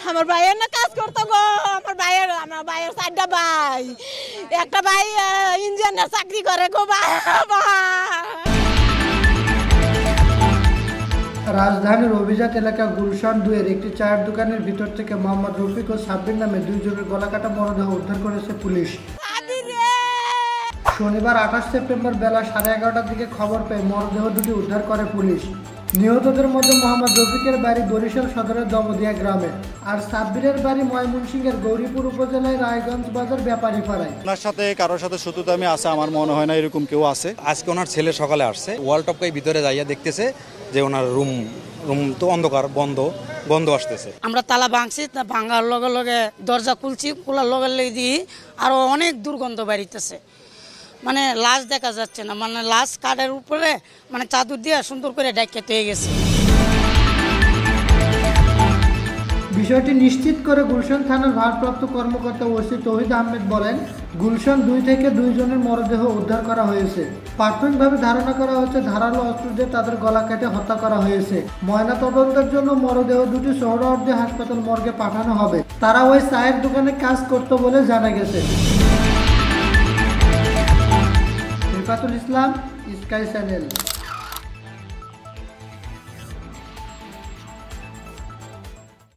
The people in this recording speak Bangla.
আমার ভাইয়ের না কাজ করতো গো, আমার ভাইয়ের 4টা ভাই, একটা ভাই ইঞ্জিনিয়ার চাকরি করে গো বাবা। রাজধানীর অভিজাত এলাকা গুলশান 2-এর একটি চায়ের দোকানের ভিতর থেকে মোহাম্মদ রফিক ও সাব্বির নামে 2 জনের গলাকাটা মরদেহ উদ্ধার করেছে পুলিশ। শনিবার 28 সেপ্টেম্বর বেলা 11:30টার দিকে খবর পেয়ে মরদেহ দুটি উদ্ধার করে পুলিশ। নিহতদের মধ্যে মোহাম্মদ রফিকের বাড়ি বরিশাল সদরের দমদিয়া গ্রামে, আর সাব্বিরের বাড়ি ময়মনসিংহের গৌরীপুর উপজেলায় রায়গঞ্জ বাজার ব্যাপারীপাড়ায়। ওনার সাথে কারোর সাথে শত্রুতা আমি আছে আমার মনে হয় না এরকম কেউ আছে। আজকে ওনার ছেলে সকালে আসছে, ওয়াল টপকাই ভিতরে যাইয়া দেখতেছে যে ওনার রুম তো অন্ধকার, বন্ধ আসতেছে। আমরা তালা ভাঙছি, ভাঙার লগে লগে দরজা খুলছি, খোলার লগে লগে দিই আরো অনেক দুর্গন্ধ বাড়িতেছে। মানে লাশ দেখা যাচ্ছে না, মানে লাশ কাঠের উপরে মানে চাদর দিয়ে সুন্দর করে ডাইকা হয়ে গেছে। বিষয়টি নিশ্চিত করে গুলশান থানার ভারপ্রাপ্ত কর্মকর্তা ওসি তৌহিদ আহমেদ বলেন, গুলশান 2 থেকে 2 জনের মরদেহ উদ্ধার করা হয়েছে। প্রাথমিকভাবে ধারণা করা হচ্ছে ধারালো অস্ত্র দিয়ে তাদের গলা কেটে হত্যা করা হয়েছে। ময়নাতদন্তের জন্য মরদেহ দুটি সোহরাওয়ার্দী হাসপাতাল মর্গে পাঠানো হবে। তারা ওই চায়ের দোকানে কাজ করত বলে জানা গেছে। রিফাতুল ইসলাম, স্কাই চ্যানেল।